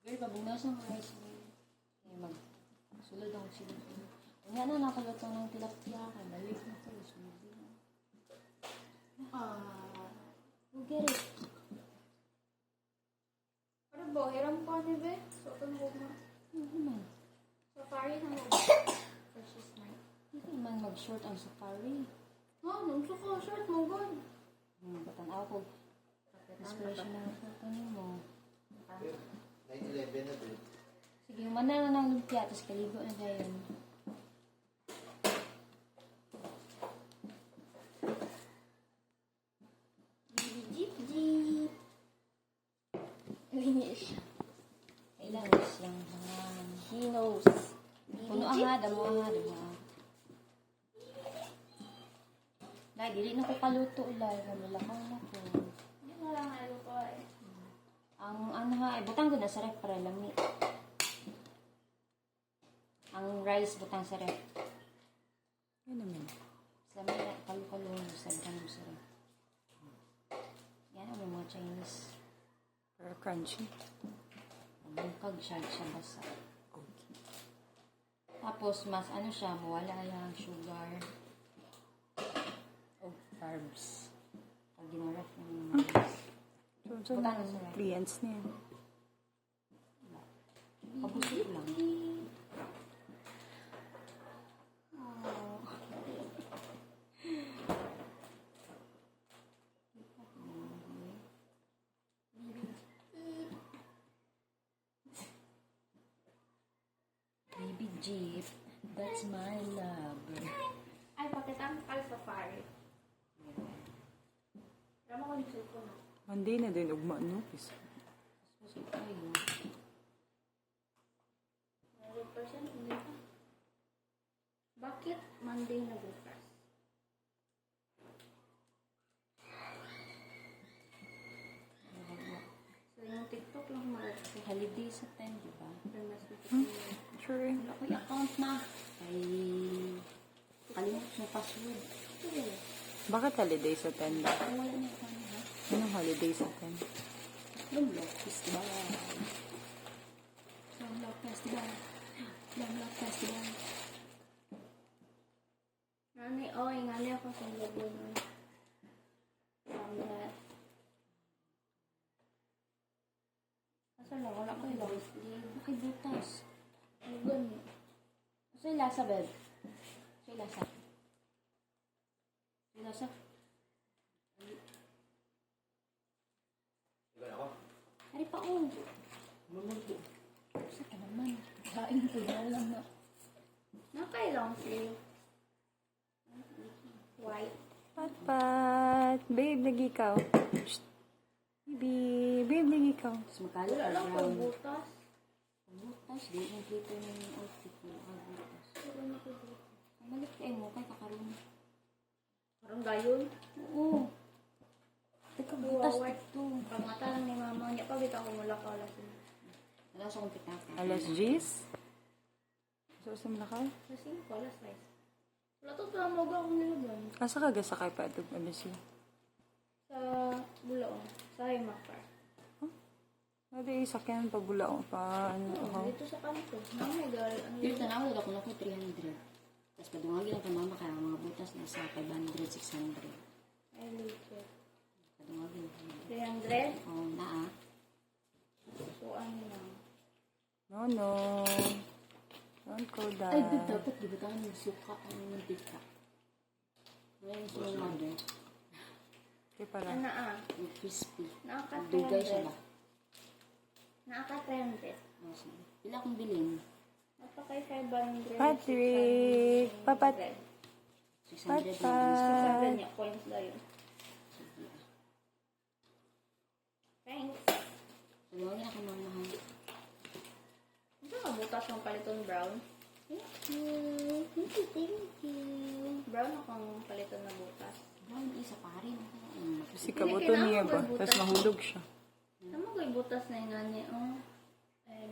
Girl, pabunasan mo rice mo. Kaya magsulod ako sila. Kaya na nakalutang ng tilapia. Kaya balik na ko. Who get it? Ano ba? Hiram ko ni Be? So, ito na mo. Hindi man. Safari na mo. Precious night. Hindi man mag-short ang safari. Nung suko, short mo, God. Batanaw ko. Inspiration na photo niyo mo. 9/11 na din. Sige, umana na ng lumpia. Tapos kaligo na dahil. Jeep. Linis. Kailangan siyang hangang. He knows. Puno aha, damo aha, damo aha. Nay, dili na ko kaluto ulay. Malakang na ko. Hindi mo lang ano ko eh. Ang ano ha, butang ko na sa ref para lami. Ang rice butang sa ref. Yan naman. Sa lami na kalu-kalu sa butang sa ref. Yan ang mga Chinese. Pero crunchy. Bungkag siya basa. Okay. Tapos mas ano siya, mawala lang sugar. Oh, carbs. Pag ginarap ng rice. So, Butang na sa ref. clients niya. Kabusog lang. Baby Jeep, that's my love. Ay, bakit ang Safari? Alam mo ko yung suko na. Monday na din, ugma, no? Peace. Busog tayo. 100% hindi pa. Bakit Monday na bukas? So, yung TikTok lang mag-TikTok. Holiday sa 10, di ba? Sure. Wala ko yung account na. Ay, kalimut mo password. Bakit holiday sa 10 ba? Kung wala na account ha? Anong holiday sa 10? Lumlock Festival. Lumlock Festival. Lumlock Festival. Nani, ingali ako sa logo nun. Ramlet. Asa lang, wala ko yung long sleeve. Bakit butas? Ano gani? Asa yung lasa, bed? Asa yung lasa? Yung lasa? Ilan ako? Hari pa, oh. Mamagdo. Asa ka naman? Kain ko na lang na. Nakay long sleeve. White. Pat. Babe, lagi ikaw. Shh. Babe, lagi ikaw. Tapos magkalo Wala ka lang ko brown. butas. Butas, di yung glitter ng outfit mo. Butas. Wala na ko butas. Ang malit kayo mo, kay kakaroon. Parang gayon. Oo. Teka, butas Wow. dito. Pagmata lang ni mama niya. Pagit ako mula ka alas. Wala sa kong pitaka. Alas G's? So, sa Malakaw? Kasi ko alas 6. Wala to pa mo akong nilagyan. Asa ka gasakay pa ito, alas yun? Sa Bulaong. Sa Himakar. Adi, sakyan pa bula pa, ano, ako. Dito sa kanto. May gal. Ano Dito yun? na ako, ako na ko 300. Tapos padungagi lang kay mama kaya ang mga butas na sa 500, 600. Ay, late. Padungagi lang kay mama. 300. Oo, naa. So, ano lang. No. Don't go down. Ay, good, dapat gibutangan ng suka ang mantika. Ngayon sa mga mother, Okay, para. Ano yung crispy. Nakaka Dugay siya 300. ba? Nakaka 300. Oh, sige. Pila akong bilhin? Napakay 500. Patrick! 600. Papat! 600 Papa. lang. 600 niya. Coins na yun. Thanks. Padungagi lang kay mama ha. Ito nga butas yung paliton brown. Thank you. Thank you. Brown akong paliton na butas. Brown isa pa rin. Kasi kabuto niya ba? Tapos mahulog siya. Tama ko ibutas na yung nani. Oh. Ay,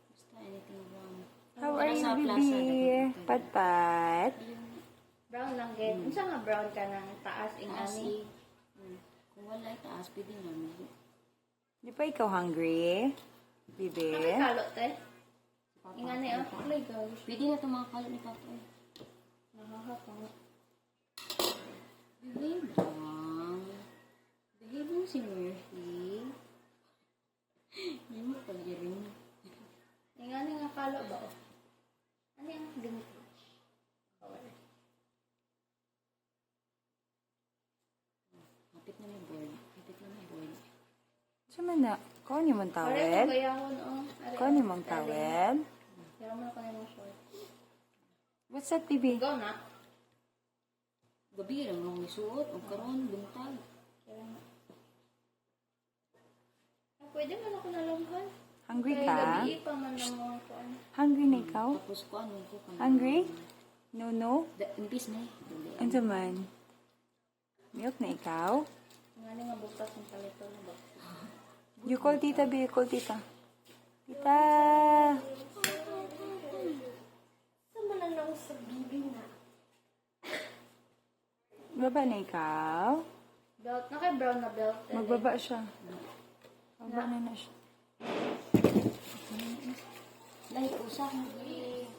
Basta anything brown. How are you, Sa plaza, baby? dapat- Pat-pat. brown lang gid. Unsa nga brown ka nang taas ing Taas ani? Kung wala itaas, pwede namin. Di pa ikaw hungry? Bibi? Kami kalot eh. Ing ani ang kulay gaw. Pwede na ito mga kalot ni Papa. Nakakapang. Behave lang. Behave mo si Murphy. Hindi mo pag-iring. Ing ani nga kalo ba? Oh? Ano ang vintage? Color. Hapit na may board. Hapit na may board. Saan man na? Kau niyo mong Pare tawel? ko gayahon oh. Kau niyo mong tawel? Pero mo na kanang short. What's that, baby? Go na. Gabi lang nung isuot. O karon buntag. Kaya na. Ah, pwede man ako nalunghan. Hungry Kaya ka? gabi pa man na mo ako. Hungry na ikaw? Tapos ko ano ko. Hungry? No, no? Impis na eh. Dali. Ano man? Milk na ikaw? Nga ni nga bukas ng palito na ba? You call tita, baby. You call tita. Tita! Sama na lang sa bibi na. Baba na ikaw? Belt. Na kay brown na belt. eh. Magbaba siya. Baba na siya. Lahi usa mo.